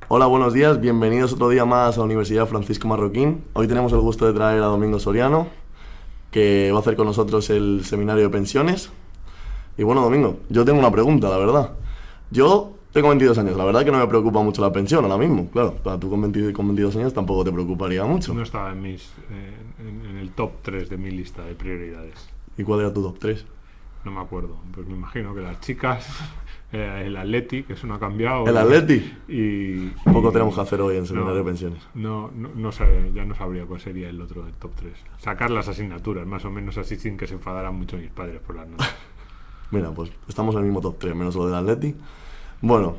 Hola, buenos días, bienvenidos otro día más a la Universidad Francisco Marroquín. Hoy tenemos el gusto de traer a Domingo Soriano, que va a hacer con nosotros el seminario de pensiones. Y bueno, Domingo, yo tengo una pregunta, la verdad. Yo tengo 22 años, la verdad que no me preocupa mucho la pensión ahora mismo. Claro, tú con 22 años tampoco te preocuparía mucho. No estaba en el top 3 de mi lista de prioridades. ¿Y cuál era tu top 3? No me acuerdo. Pues me imagino que las chicas, el Atleti, que eso no ha cambiado. ¿El Atleti? Y Poco tenemos que hacer hoy en seminario de pensiones. No sé, ya no sabría cuál sería el otro del top 3. Sacar las asignaturas, más o menos así, sin que se enfadaran mucho mis padres por las notas. Mira, pues estamos en el mismo top 3, menos lo del Atleti. Bueno,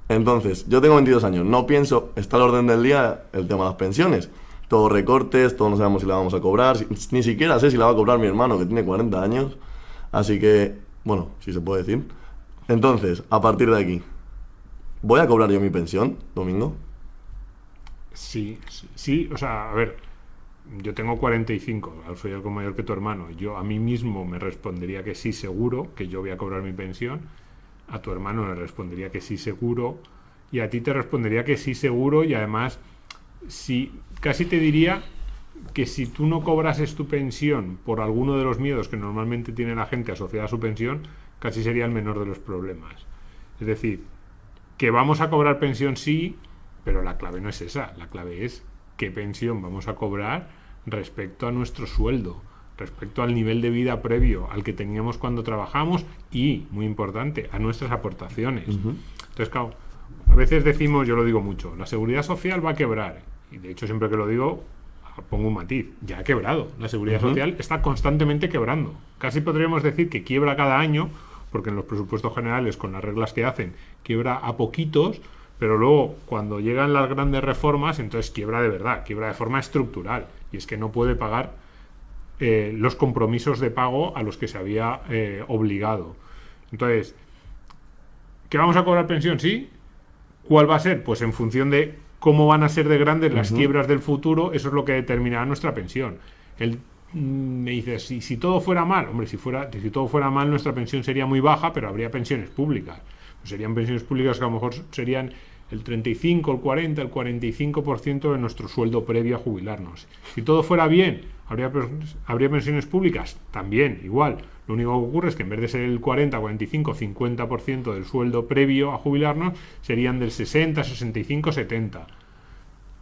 entonces, yo tengo 22 años, no pienso, está al orden del día el tema de las pensiones. Todos recortes, todos no sabemos si la vamos a cobrar, ni siquiera sé si la va a cobrar mi hermano, que tiene 40 años. Así que, bueno, si se puede decir. Entonces, a partir de aquí, ¿voy a cobrar yo mi pensión, Domingo? Sí, o sea, a ver, yo tengo 45, soy algo mayor que tu hermano. Yo a mí mismo me respondería que sí, seguro, que yo voy a cobrar mi pensión. A tu hermano le respondería que sí, seguro. Y a ti te respondería que sí, seguro. Y además, casi te diría que si tú no cobrases tu pensión por alguno de los miedos que normalmente tiene la gente asociada a su pensión, casi sería el menor de los problemas. Es decir, que vamos a cobrar pensión sí, pero la clave no es esa. La clave es qué pensión vamos a cobrar respecto a nuestro sueldo, respecto al nivel de vida previo al que teníamos cuando trabajamos y, muy importante, a nuestras aportaciones. Entonces, claro, a veces decimos, yo lo digo mucho, la seguridad social va a quebrar. Y de hecho, siempre que lo digo, pongo un matiz, ya ha quebrado. La seguridad social está constantemente quebrando. Casi podríamos decir que quiebra cada año, porque en los presupuestos generales, con las reglas que hacen, quiebra a poquitos, pero luego, cuando llegan las grandes reformas, entonces quiebra de verdad, quiebra de forma estructural. Y es que no puede pagar los compromisos de pago a los que se había obligado. Entonces, ¿qué vamos a cobrar pensión? ¿Sí? ¿Cuál va a ser? Pues en función de cómo van a ser de grandes las quiebras del futuro, eso es lo que determinará nuestra pensión. Me dice, si todo fuera mal, hombre, si todo fuera mal, nuestra pensión sería muy baja, pero habría pensiones públicas. Pues serían pensiones públicas que a lo mejor serían el 35, el 40, el 45% de nuestro sueldo previo a jubilarnos. Si todo fuera bien, ¿habría pensiones públicas? También, igual. Lo único que ocurre es que en vez de ser el 40, 45, 50% del sueldo previo a jubilarnos, serían del 60, 65, 70.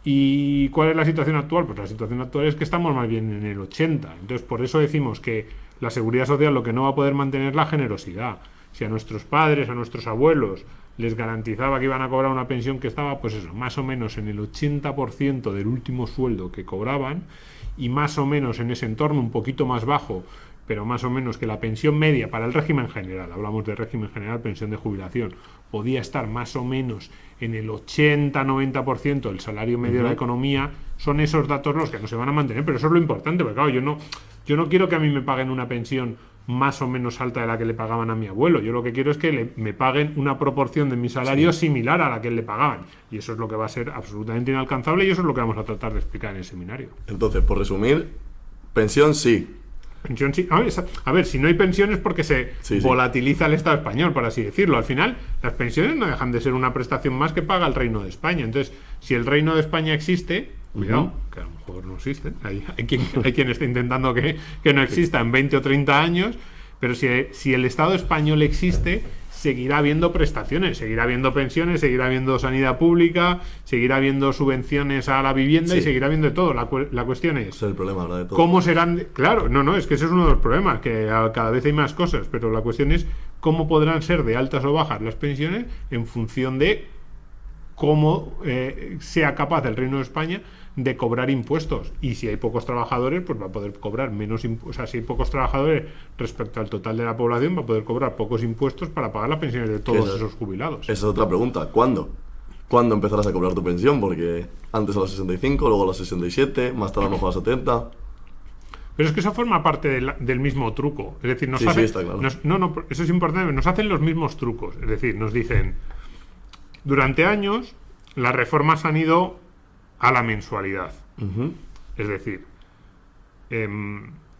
¿Y cuál es la situación actual? Pues la situación actual es que estamos más bien en el 80. Entonces, por eso decimos que la seguridad social lo que no va a poder mantener es la generosidad. Si a nuestros padres, a nuestros abuelos, les garantizaba que iban a cobrar una pensión que estaba, pues eso, más o menos en el 80% del último sueldo que cobraban, y más o menos en ese entorno un poquito más bajo, pero más o menos que la pensión media para el régimen general, hablamos de régimen general, pensión de jubilación, podía estar más o menos en el 80-90% del salario medio de la economía, son esos datos los que no se van a mantener, pero eso es lo importante, porque claro, yo no quiero que a mí me paguen una pensión más o menos alta de la que le pagaban a mi abuelo. Yo lo que quiero es que me paguen una proporción de mi salario similar a la que le pagaban. Y eso es lo que va a ser absolutamente inalcanzable y eso es lo que vamos a tratar de explicar en el seminario. Entonces, por resumir, pensión sí. Pensión sí. A ver, si no hay pensiones porque se volatiliza el Estado español, por así decirlo. Al final, las pensiones no dejan de ser una prestación más que paga el Reino de España. Entonces, si el Reino de España existe, cuidado, que a lo mejor no existe. Hay quien está intentando que no exista en 20 o 30 años, pero si el Estado español existe, seguirá habiendo prestaciones, seguirá habiendo pensiones, seguirá habiendo sanidad pública, seguirá habiendo subvenciones a la vivienda y seguirá habiendo de todo. La cuestión es... Ese es el problema, ¿verdad? De todo. ¿Cómo serán? Claro, es que ese es uno de los problemas, que cada vez hay más cosas, pero la cuestión es cómo podrán ser de altas o bajas las pensiones en función de cómo sea capaz el Reino de España de cobrar impuestos, y si hay pocos trabajadores pues va a poder cobrar menos impuestos. O sea, si hay pocos trabajadores respecto al total de la población, va a poder cobrar pocos impuestos para pagar las pensiones de todos esos jubilados. Esa es otra pregunta, ¿cuándo empezarás a cobrar tu pensión? Porque antes a los 65, luego a los 67, más tarde a lo mejor a los 70. Pero es que eso forma parte del mismo truco. Es decir, está claro. Eso es importante. Nos hacen los mismos trucos. Es decir, nos dicen, durante años las reformas han ido a la mensualidad. Es decir,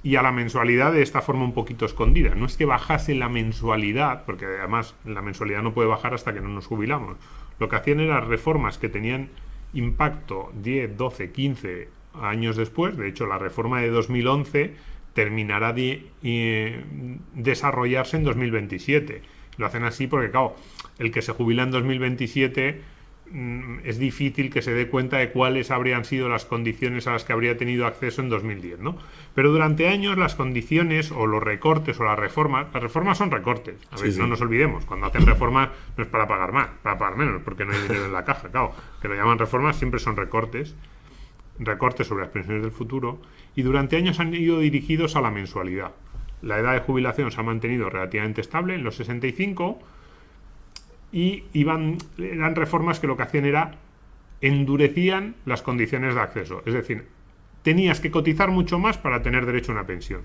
y a la mensualidad de esta forma un poquito escondida. No es que bajase la mensualidad, porque además la mensualidad no puede bajar hasta que no nos jubilamos. Lo que hacían eran reformas que tenían impacto 10, 12, 15 años después. De hecho, la reforma de 2011 terminará de desarrollarse en 2027. Lo hacen así porque, claro, el que se jubila en 2027 es difícil que se dé cuenta de cuáles habrían sido las condiciones a las que habría tenido acceso en 2010, ¿no? Pero durante años las condiciones o los recortes o las reformas son recortes. A ver, no nos olvidemos, cuando hacen reformas no es para pagar más, para pagar menos, porque no hay dinero en la caja, claro. Que lo llaman reformas, siempre son recortes sobre las pensiones del futuro, y durante años han ido dirigidos a la mensualidad. La edad de jubilación se ha mantenido relativamente estable en los 65, y eran reformas que lo que hacían era endurecían las condiciones de acceso. Es decir, tenías que cotizar mucho más para tener derecho a una pensión.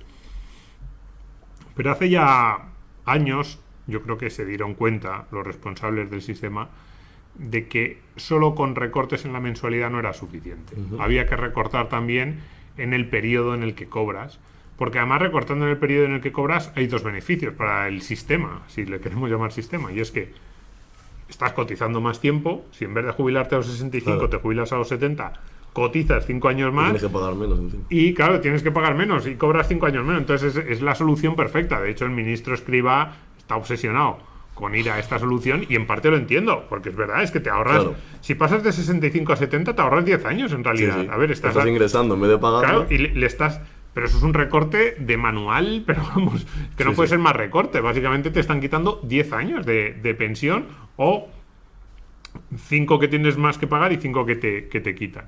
Pero hace ya años, yo creo que se dieron cuenta los responsables del sistema de que solo con recortes en la mensualidad no era suficiente. Había que recortar también en el periodo en el que cobras, porque además recortando en el periodo en el que cobras hay dos beneficios para el sistema, si le queremos llamar sistema, y es que estás cotizando más tiempo. Si en vez de jubilarte a los 65 te jubilas a los 70, cotizas 5 años más. Tienes que pagar menos encima. Y claro, tienes que pagar menos y cobras 5 años menos. Entonces es la solución perfecta. De hecho, el ministro Escrivá está obsesionado con ir a esta solución, y en parte lo entiendo, porque es verdad, es que te ahorras, si pasas de 65 a 70 te ahorras 10 años en realidad. A ver, estás ingresando en vez de pagar. Claro, y le estás... Pero eso es un recorte de manual, pero vamos, que no puede ser más recorte. Básicamente te están quitando 10 años de pensión, o 5 que tienes más que pagar y 5 que te quitan.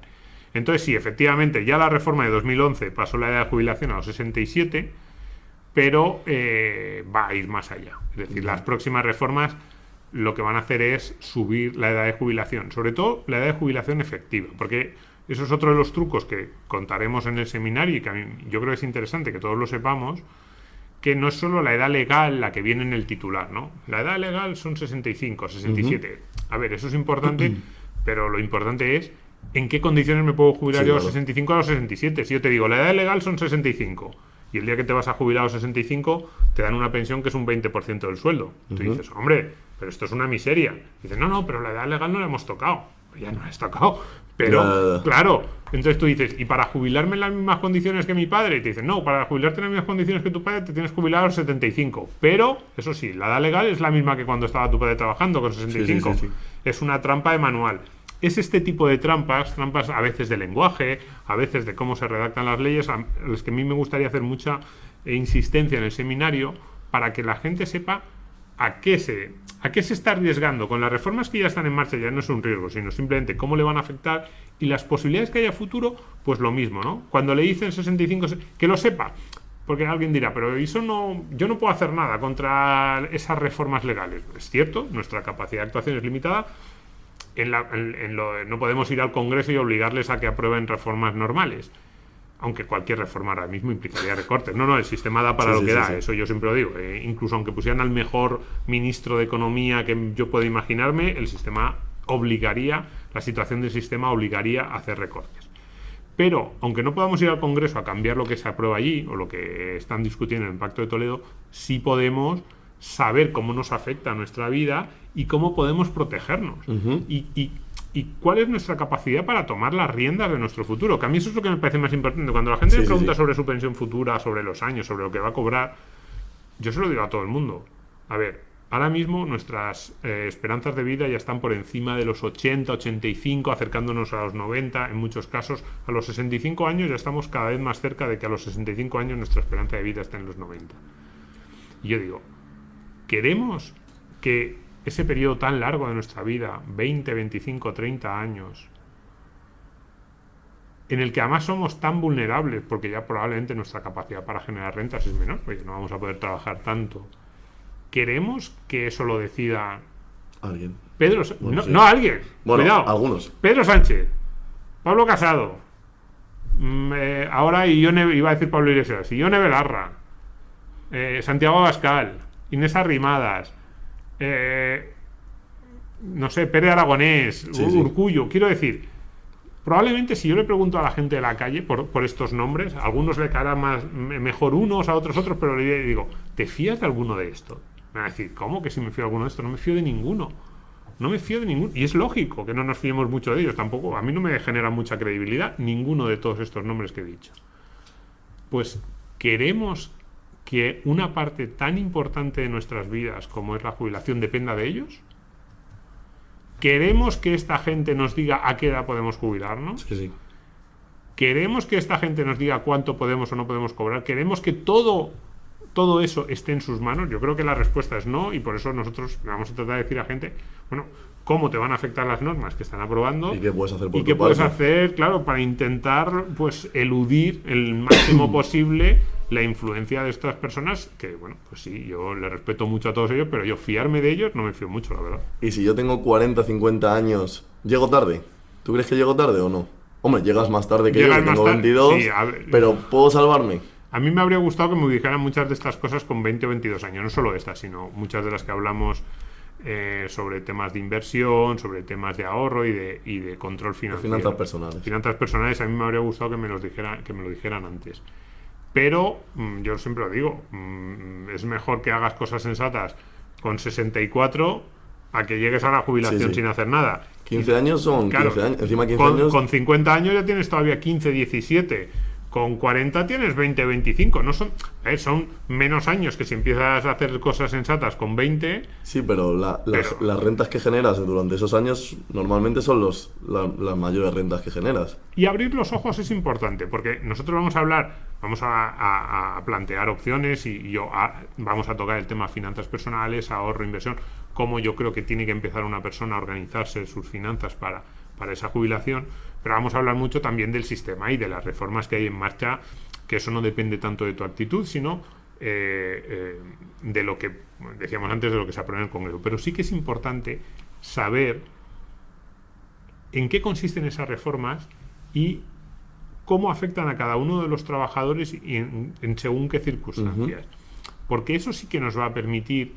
Entonces sí, efectivamente, ya la reforma de 2011 pasó la edad de jubilación a los 67, pero va a ir más allá. Es decir, las próximas reformas lo que van a hacer es subir la edad de jubilación, sobre todo la edad de jubilación efectiva, porque eso es otro de los trucos que contaremos en el seminario y que a mí, yo creo que es interesante que todos lo sepamos, que no es solo la edad legal la que viene en el titular, ¿no? La edad legal son 65, 67. A ver, eso es importante, pero lo importante es en qué condiciones me puedo jubilar yo a los 65 a los 67. Si yo te digo, la edad legal son 65, y el día que te vas a jubilar a los 65 te dan una pensión que es un 20% del sueldo. Tú dices, hombre, pero esto es una miseria. Y dices, no, pero la edad legal no la hemos tocado. Ya no la has tocado. Pero, claro, entonces tú dices, ¿y para jubilarme en las mismas condiciones que mi padre? Y te dicen, no, para jubilarte en las mismas condiciones que tu padre te tienes que jubilar a los 75. Pero, eso sí, la edad legal es la misma que cuando estaba tu padre trabajando, con 65. Sí. Es una trampa de manual. Es este tipo de trampas a veces de lenguaje, a veces de cómo se redactan las leyes, a las que a mí me gustaría hacer mucha insistencia en el seminario, para que la gente sepa a qué se está arriesgando. Con las reformas que ya están en marcha ya no es un riesgo, sino simplemente cómo le van a afectar, y las posibilidades que haya a futuro, pues lo mismo, ¿no? Cuando le dicen 65, que lo sepa, porque alguien dirá, pero eso no, yo no puedo hacer nada contra esas reformas legales. Es cierto, nuestra capacidad de actuación es limitada. No podemos ir al Congreso y obligarles a que aprueben reformas normales, aunque cualquier reforma ahora mismo implicaría recortes. No, el sistema da para lo que da, eso yo siempre lo digo. Incluso aunque pusieran al mejor ministro de Economía que yo puedo imaginarme, el sistema la situación del sistema obligaría a hacer recortes. Pero, aunque no podamos ir al Congreso a cambiar lo que se aprueba allí, o lo que están discutiendo en el Pacto de Toledo, sí podemos saber cómo nos afecta a nuestra vida y cómo podemos protegernos. Y cuál es nuestra capacidad para tomar las riendas de nuestro futuro, que a mí eso es lo que me parece más importante. Cuando la gente me pregunta sobre su pensión futura, sobre los años, sobre lo que va a cobrar, yo se lo digo a todo el mundo. A ver, ahora mismo nuestras esperanzas de vida ya están por encima de los 80, 85, acercándonos a los 90, en muchos casos. A los 65 años ya estamos cada vez más cerca de que a los 65 años nuestra esperanza de vida esté en los 90. Y yo digo, ¿queremos que ese periodo tan largo de nuestra vida, 20, 25, 30 años, en el que además somos tan vulnerables, porque ya probablemente nuestra capacidad para generar rentas es menor, oye, no vamos a poder trabajar tanto, queremos que eso lo decida alguien? Pedro, no alguien, cuidado, algunos. Pedro Sánchez, Pablo Casado, ahora iba a decir Pablo Iglesias, Ione Belarra, Santiago Abascal, Inés Arrimadas, no sé, Pere Aragonés, Urkullu. Quiero decir, Probablemente si yo le pregunto a la gente de la calle por estos nombres, a algunos le caerá mejor unos, a otros otros, pero le digo, ¿te fías de alguno de estos? Me van a decir, ¿cómo que si me fío de alguno de estos? No me fío de ninguno. No me fío de ninguno. Y es lógico que no nos fiemos mucho de ellos tampoco. A mí no me genera mucha credibilidad ninguno de todos estos nombres que he dicho. Pues queremos que una parte tan importante de nuestras vidas como es la jubilación dependa de ellos. ¿Queremos que esta gente nos diga a qué edad podemos jubilarnos? Sí, sí. ¿Queremos que esta gente nos diga cuánto podemos o no podemos cobrar? ¿Queremos que todo eso esté en sus manos? Yo creo que la respuesta es no, y por eso nosotros vamos a tratar de decir a la gente, bueno, cómo te van a afectar las normas que están aprobando y qué puedes hacer por y qué puedes hacer, claro, para intentar pues eludir el máximo posible la influencia de estas personas, que bueno, pues sí, yo le respeto mucho a todos ellos, pero yo fiarme de ellos no me fío mucho, la verdad. Y si yo tengo 40, 50 años, ¿llego tarde? ¿Tú crees que llego tarde o no? Hombre, llegas más tarde que yo, que tengo 22, sí, pero ¿puedo salvarme? A mí me habría gustado que me dijeran muchas de estas cosas con 20 o 22 años, no solo estas, sino muchas de las que hablamos sobre temas de inversión, sobre temas de ahorro y de control financiero. Finanzas personales. Finanzas personales, a mí me habría gustado que me lo dijeran antes. Pero yo siempre lo digo, es mejor que hagas cosas sensatas con 64 a que llegues a la jubilación sin hacer nada. 15 años son 15 años, encima 15 años... Con 50 años ya tienes todavía 15, 17... Con 40 tienes 20, 25. No son menos años que si empiezas a hacer cosas sensatas con 20. Sí, pero las rentas que generas durante esos años normalmente son las mayores rentas que generas. Y abrir los ojos es importante, porque nosotros vamos a plantear opciones y vamos a tocar el tema finanzas personales, ahorro, inversión, cómo yo creo que tiene que empezar una persona a organizarse sus finanzas para esa jubilación, pero vamos a hablar mucho también del sistema y de las reformas que hay en marcha, que eso no depende tanto de tu actitud, sino de lo que decíamos antes, de lo que se aprueba en el Congreso. Pero sí que es importante saber en qué consisten esas reformas y cómo afectan a cada uno de los trabajadores y en según qué circunstancias. Porque eso sí que nos va a permitir,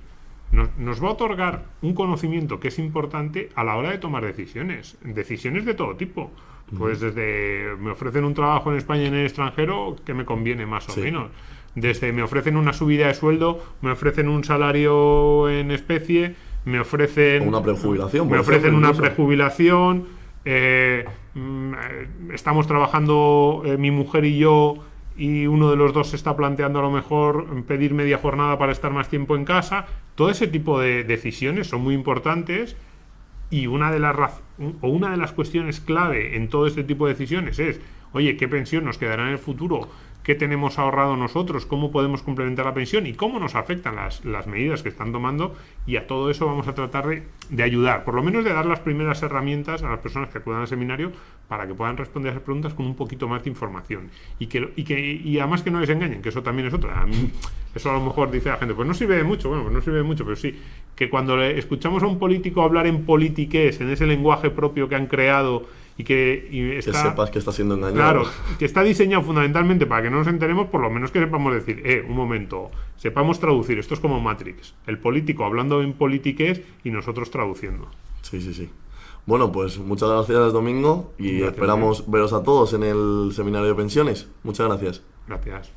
nos va a otorgar un conocimiento que es importante a la hora de tomar decisiones de todo tipo. Pues desde me ofrecen un trabajo en España y en el extranjero que me conviene más o menos, desde me ofrecen una subida de sueldo, me ofrecen un salario en especie, me ofrecen una prejubilación, prejubilación, estamos trabajando mi mujer y yo, y uno de los dos se está planteando a lo mejor pedir media jornada para estar más tiempo en casa. Todo ese tipo de decisiones son muy importantes, y una de las cuestiones clave en todo este tipo de decisiones es, oye, ¿qué pensión nos quedará en el futuro? ¿Qué tenemos ahorrado nosotros? ¿Cómo podemos complementar la pensión? ¿Y cómo nos afectan las medidas que están tomando? Y a todo eso vamos a tratar de ayudar, por lo menos de dar las primeras herramientas a las personas que acudan al seminario para que puedan responder a esas preguntas con un poquito más de información. Y además que no les engañen, que eso también es otra. A mí, eso a lo mejor dice la gente, pues no sirve de mucho. Bueno, pues no sirve de mucho, pero sí, que cuando escuchamos a un político hablar en politiqués, en ese lenguaje propio que han creado, que sepas que está siendo engañado. Claro, que está diseñado fundamentalmente para que no nos enteremos, por lo menos que sepamos decir, un momento, sepamos traducir. Esto es como Matrix, el político hablando en politiqués y nosotros traduciendo. Sí. Bueno, pues muchas gracias, Domingo, y esperamos veros a todos en el seminario de pensiones. Muchas gracias. Gracias.